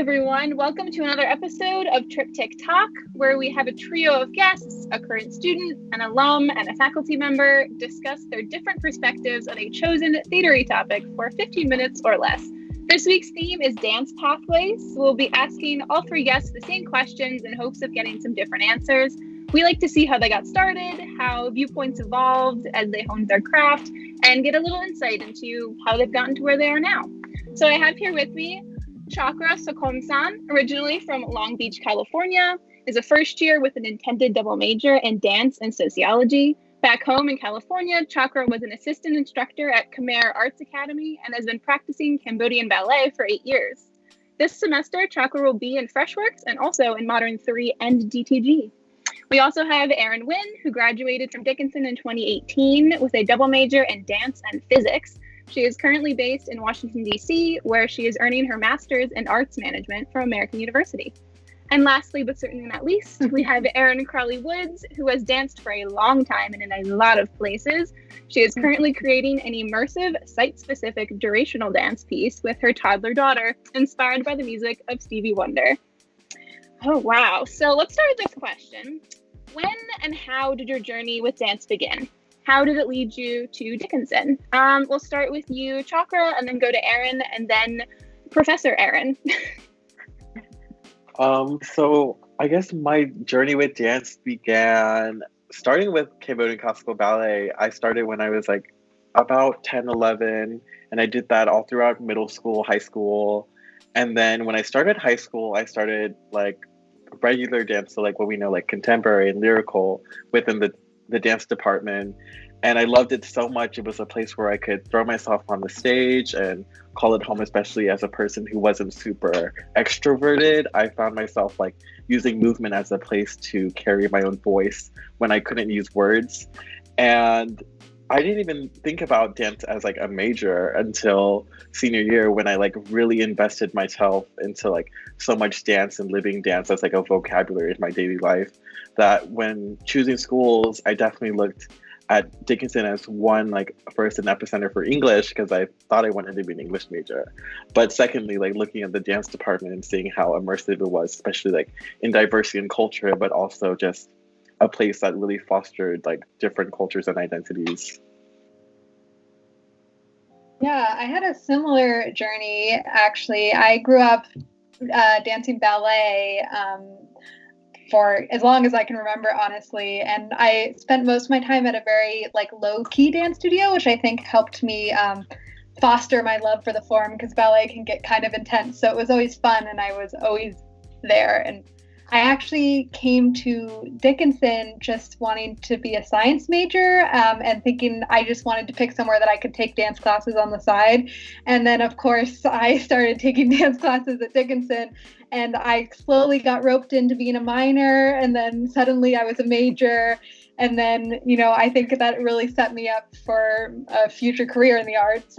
everyone. Welcome to another episode of Trip Tick Tock, where we have a trio of guests, a current student, an alum, and a faculty member discuss their different perspectives on a chosen theatery topic for 15 minutes or less. This week's theme is dance pathways. We'll be asking all three guests the same questions in hopes of getting some different answers. We like to see how they got started, how viewpoints evolved as they honed their craft, and get a little insight into how they've gotten to where they are now. So I have here with me Chakra Sokhomsan, originally from Long Beach, California, is a first year with an intended double major in dance and sociology. Back home in California, Chakra was an assistant instructor at Khmer Arts Academy and has been practicing Cambodian ballet for 8 years. This semester, Chakra will be in Freshworks and also in Modern 3 and DTG. We also have Erin Wynne, who graduated from Dickinson in 2018 with a double major in dance and physics. She is currently based in Washington, D.C., where she is earning her master's in arts management from American University. And lastly, but certainly not least, we have Erin Crawley Woods, who has danced for a long time and in a lot of places. She is currently creating an immersive, site-specific durational dance piece with her toddler daughter, inspired by the music of Stevie Wonder. Oh, wow. So let's start with this question. When and how did your journey with dance begin? How did it lead you to Dickinson? We'll start with you, Chakra, and then go to Erin, and then Professor Erin. So I guess my journey with dance began starting with Cambodian classical ballet. I started when I was like about 10, 11, and I did that all throughout middle school, high school. And then when I started high school, I started like regular dance, so like what we know, like contemporary and lyrical within the dance department. And I loved it so much. It was a place where I could throw myself on the stage and call it home, especially as a person who wasn't super extroverted. I found myself like using movement as a place to carry my own voice when I couldn't use words. And I didn't even think about dance as like a major until senior year, when I like really invested myself into like so much dance and living dance as like a vocabulary in my daily life, that when choosing schools, I definitely looked at Dickinson as one, like first an epicenter for English, because I thought I wanted to be an English major. But secondly, like looking at the dance department and seeing how immersive it was, especially like in diversity and culture, but also just a place that really fostered like different cultures and identities. Yeah, I had a similar journey, actually. I grew up dancing ballet for as long as I can remember, honestly. And I spent most of my time at a very like low-key dance studio, which I think helped me foster my love for the form, because ballet can get kind of intense. So it was always fun, and I was always there. And I actually came to Dickinson just wanting to be a science major and thinking I just wanted to pick somewhere that I could take dance classes on the side. And then, of course, I started taking dance classes at Dickinson, and I slowly got roped into being a minor, and then suddenly I was a major. And then, you know, I think that really set me up for a future career in the arts.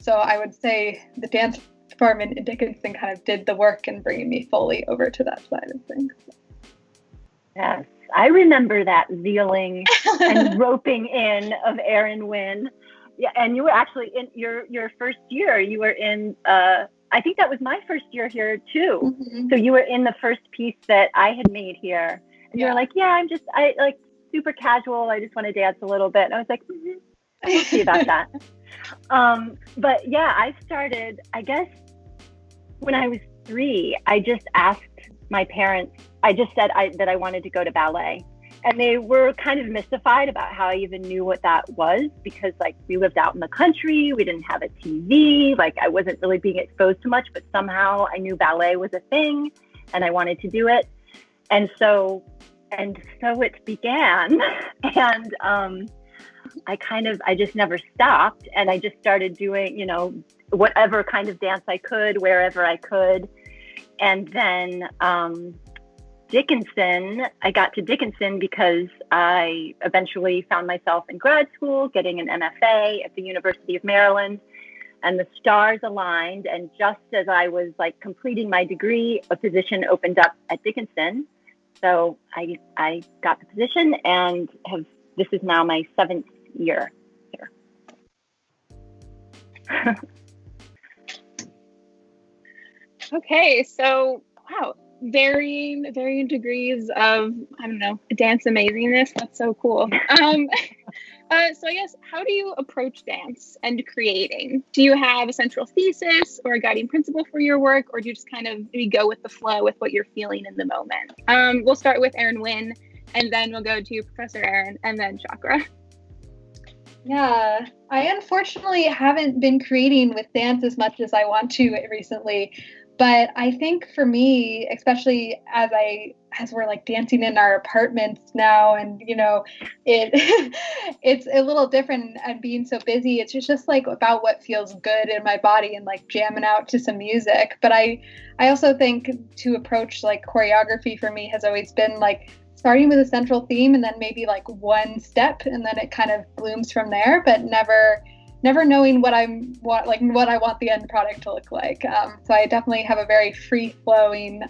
So I would say the dance department in Dickinson kind of did the work in bringing me fully over to that side of things. Yes, I remember that zealing and roping in of Erin Wynne. Yeah, and you were actually in your first year. You were in. I think that was my first year here too. Mm-hmm. So you were in the first piece that I had made here, and you were like, "Yeah, I like super casual. I just want to dance a little bit." And I was like, "We'll see about that." But yeah, I started, I guess, when I was 3, I just asked my parents, I just said that I wanted to go to ballet. And they were kind of mystified about how I even knew what that was, because like we lived out in the country, we didn't have a TV, like I wasn't really being exposed to much, but somehow I knew ballet was a thing and I wanted to do it. And so it began. And I just never stopped, and I just started doing, you know, whatever kind of dance I could, wherever I could. And then Dickinson, I got to Dickinson because I eventually found myself in grad school, getting an MFA at the University of Maryland, and the stars aligned. And just as I was like completing my degree, a position opened up at Dickinson. So I got the position and this is now my 7th year here. Okay, so wow, varying degrees of, I don't know, dance amazingness. That's so cool. So I guess, how do you approach dance and creating? Do you have a central thesis or a guiding principle for your work, or do you just kind of maybe go with the flow with what you're feeling in the moment? We'll start with Erin Wynne, and then we'll go to Professor Erin, and then Chakra. Yeah, I unfortunately haven't been creating with dance as much as I want to recently. But I think for me, especially as we're like dancing in our apartments now, and it it's a little different, and being so busy, it's just like about what feels good in my body and like jamming out to some music. But I also think to approach like choreography for me has always been like starting with a central theme and then maybe like one step, and then it kind of blooms from there, but never knowing what I want the end product to look like. So I definitely have a very free-flowing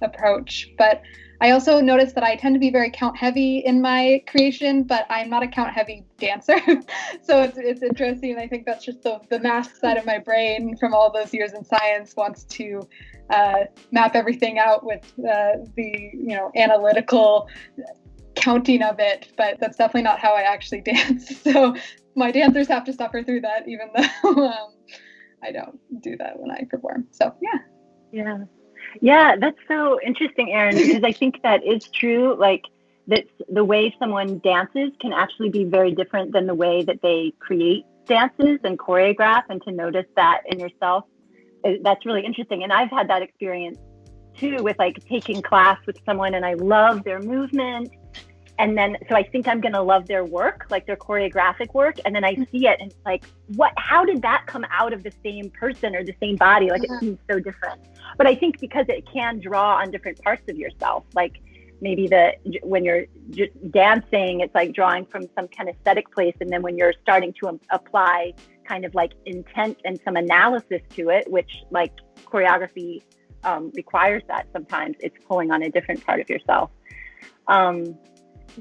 approach. But I also noticed that I tend to be very count-heavy in my creation, but I'm not a count-heavy dancer. So it's interesting. I think that's just the math side of my brain from all those years in science wants to map everything out with the analytical counting of it, but that's definitely not how I actually dance. So my dancers have to suffer through that, even though I don't do that when I perform. So yeah, that's so interesting, Erin, because I think that is true. Like that the way someone dances can actually be very different than the way that they create dances and choreograph, and to notice that in yourself, that's really interesting. And I've had that experience too with like taking class with someone, and I love their movement. And then, so I think I'm going to love their work, like their choreographic work. And then I see it and it's like, how did that come out of the same person or the same body? Like it seems so different. But I think because it can draw on different parts of yourself, like maybe when you're just dancing, it's like drawing from some kind of aesthetic place. And then when you're starting to apply kind of like intent and some analysis to it, which like choreography requires that sometimes, it's pulling on a different part of yourself.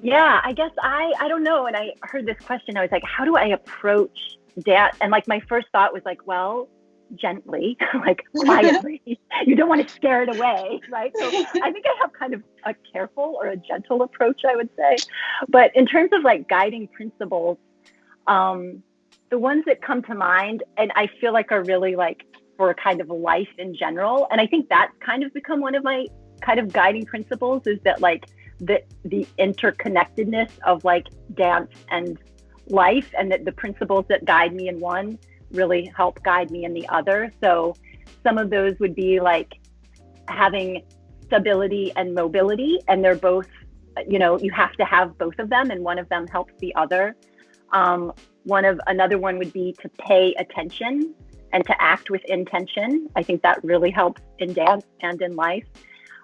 Yeah, I guess I don't know. And I heard this question, I was like, how do I approach dance? And like my first thought was like, well, gently, like quietly. You don't want to scare it away, right? So I think I have kind of a careful or a gentle approach, I would say. But in terms of like guiding principles, the ones that come to mind and I feel like are really like for kind of life in general. And I think that's kind of become one of my kind of guiding principles, is that like the interconnectedness of like dance and life, and that the principles that guide me in one really help guide me in the other. So some of those would be like having stability and mobility, and they're both, you have to have both of them, and one of them helps the other. Another one would be to pay attention and to act with intention. I think that really helps in dance and in life.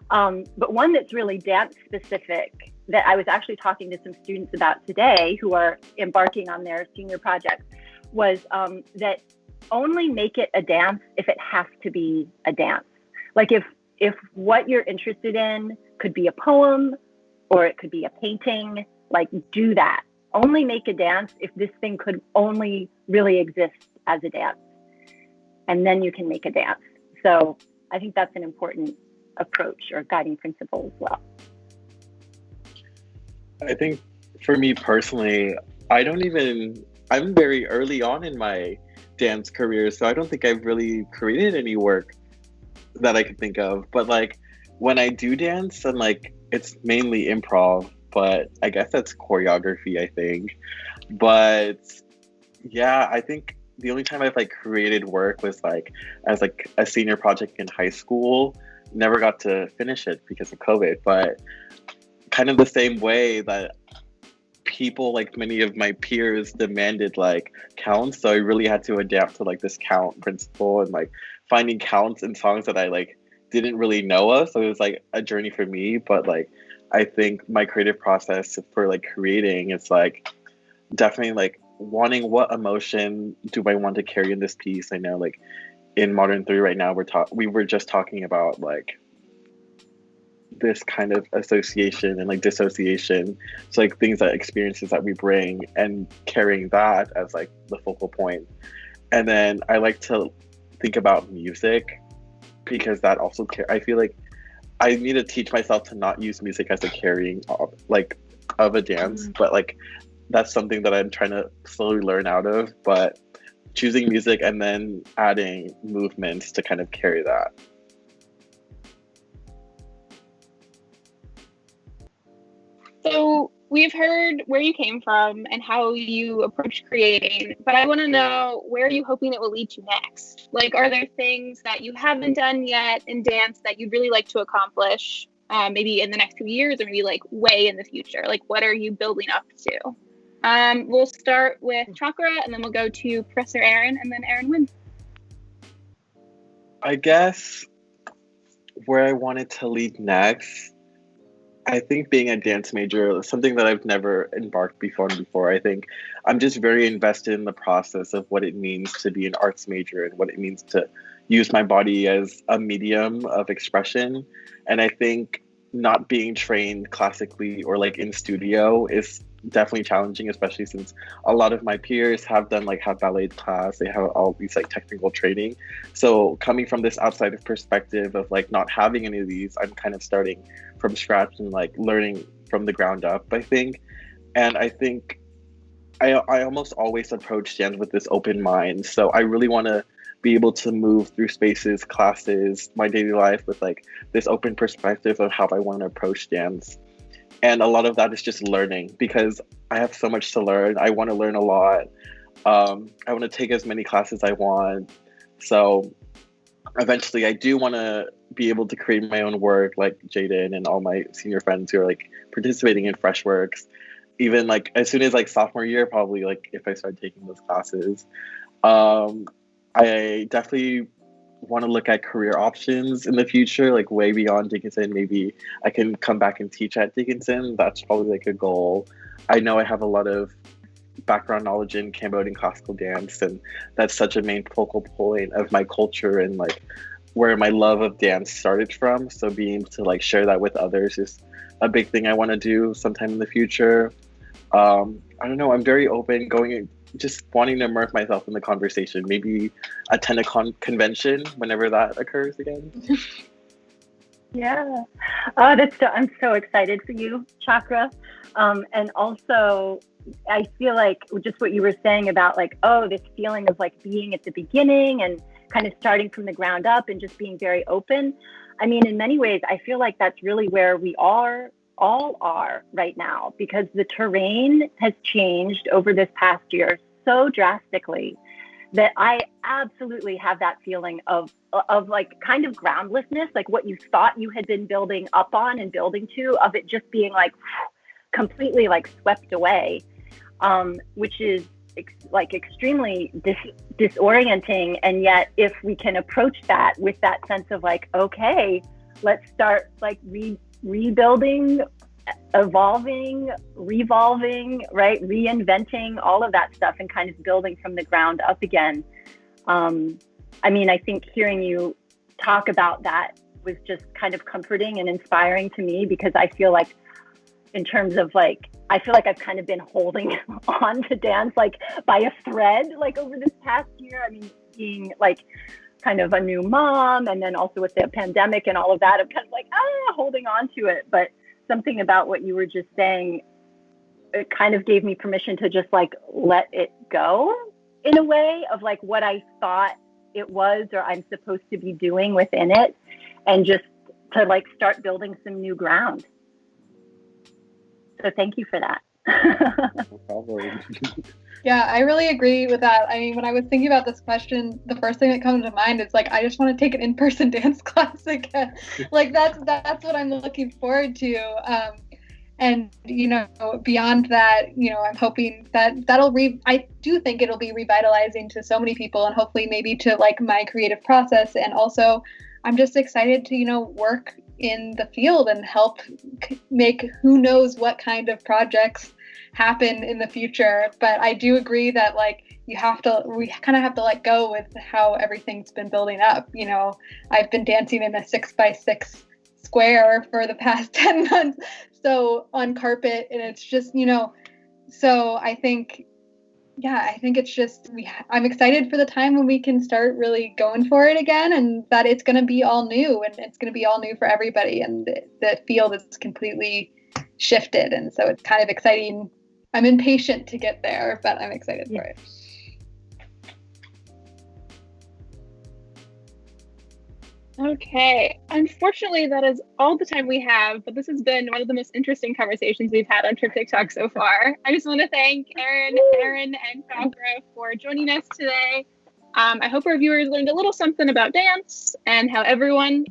But one that's really dance specific that I was actually talking to some students about today who are embarking on their senior project was that only make it a dance if it has to be a dance. Like if what you're interested in could be a poem or it could be a painting, like do that. Only make a dance if this thing could only really exist as a dance. And then you can make a dance. So I think that's an important approach or guiding principle as well. I think for me personally, I'm very early on in my dance career, so I don't think I've really created any work that I could think of. But like when I do dance, and like it's mainly improv, but I guess that's choreography, I think. But yeah, I think the only time I've like created work was like as like a senior project in high school. Never got to finish it because of COVID, but kind of the same way that people, like many of my peers, demanded like counts, so I really had to adapt to like this count principle and like finding counts in songs that I like didn't really know of. So it was like a journey for me. But like I think my creative process for like creating, it's like definitely like wanting what emotion do I want to carry in this piece. I know like in Modern 3 right now, we were just talking about like this kind of association and like dissociation. So like things, that experiences that we bring, and carrying that as like the focal point. And then I like to think about music because that also I feel like I need to teach myself to not use music as a carrying like of a dance, but like that's something that I'm trying to slowly learn out of. But choosing music and then adding movements to kind of carry that. So we've heard where you came from and how you approach creating, but I want to know, where are you hoping it will lead you next? Like, are there things that you haven't done yet in dance that you'd really like to accomplish, maybe in the next few years, or maybe like way in the future? Like, what are you building up to? We'll start with Chakra, and then we'll go to Professor Erin, and then Erin Wynne. I guess where I wanted to lead next, I think being a dance major is something that I've never embarked before. I think I'm just very invested in the process of what it means to be an arts major and what it means to use my body as a medium of expression. And I think not being trained classically or like in studio is definitely challenging, especially since a lot of my peers have ballet class, they have all these like technical training. So coming from this outside perspective of like not having any of these, I'm kind of starting from scratch and like learning from the ground up, I think. And I think I almost always approach dance with this open mind. So I really want to be able to move through spaces, classes, my daily life with like this open perspective of how I want to approach dance. And a lot of that is just learning, because I have so much to learn. I want to learn a lot. I want to take as many classes I want. So eventually I do want to be able to create my own work, like Jaden and all my senior friends who are like participating in Fresh Works. Even like as soon as like sophomore year, probably like if I start taking those classes. I definitely want to look at career options in the future, like way beyond Dickinson. Maybe I can come back and teach at Dickinson. That's probably like a goal. I know I have a lot of background knowledge in Cambodian classical dance, and that's such a main focal point of my culture and like where my love of dance started from. So being able to like share that with others is a big thing I want to do sometime in the future. I don't know, I'm very open, just wanting to immerse myself in the conversation, maybe attend a convention whenever that occurs again. Yeah. Oh, I'm so excited for you, Chakra. And also, I feel like just what you were saying about like, this feeling of like being at the beginning and kind of starting from the ground up and just being very open. I mean, in many ways, I feel like that's really where we all are right now, because the terrain has changed over this past year so drastically that I absolutely have that feeling of like kind of groundlessness, like what you thought you had been building up on and building to, of it just being like completely like swept away, which is like extremely disorienting. And yet if we can approach that with that sense of like, okay, let's start like rebuilding, evolving, revolving, right? Reinventing all of that stuff and kind of building from the ground up again. I mean, I think hearing you talk about that was just kind of comforting and inspiring to me, because I feel like in terms of like, I feel like I've kind of been holding on to dance like by a thread, like over this past year. I mean, being like kind of a new mom, and then also with the pandemic and all of that, I'm kind of like, holding on to it. But something about what you were just saying, it kind of gave me permission to just like let it go in a way of like what I thought it was or I'm supposed to be doing within it, and just to like start building some new ground. So thank you for that. No problem. Yeah, I really agree with that. I mean, when I was thinking about this question, the first thing that comes to mind is like, I just want to take an in-person dance class again. Like that's what I'm looking forward to. And you know, beyond that, you know, I'm hoping that I do think it'll be revitalizing to so many people, and hopefully maybe to like my creative process. And also, I'm just excited to, you know, work in the field and help make who knows what kind of projects happen in the future. But I do agree that like we kind of have to let go with how everything's been building up. You know, I've been dancing in a 6x6 square for the past 10 months, so on carpet, and it's just, you know, so I think Yeah, I think it's just I'm excited for the time when we can start really going for it again, and that it's going to be all new, and it's going to be all new for everybody, and the field is completely shifted, and so it's kind of exciting. I'm impatient to get there, but I'm excited for it. Okay, unfortunately, that is all the time we have, but this has been one of the most interesting conversations we've had on Trip Tick Tock so far. I just want to thank Erin, and Chakra for joining us today. I hope our viewers learned a little something about dance and how anyone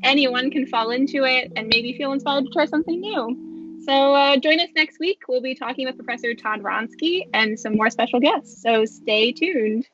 can fall into it and maybe feel inspired to try something new. So join us next week. We'll be talking with Professor Todd Ronsky and some more special guests, so stay tuned.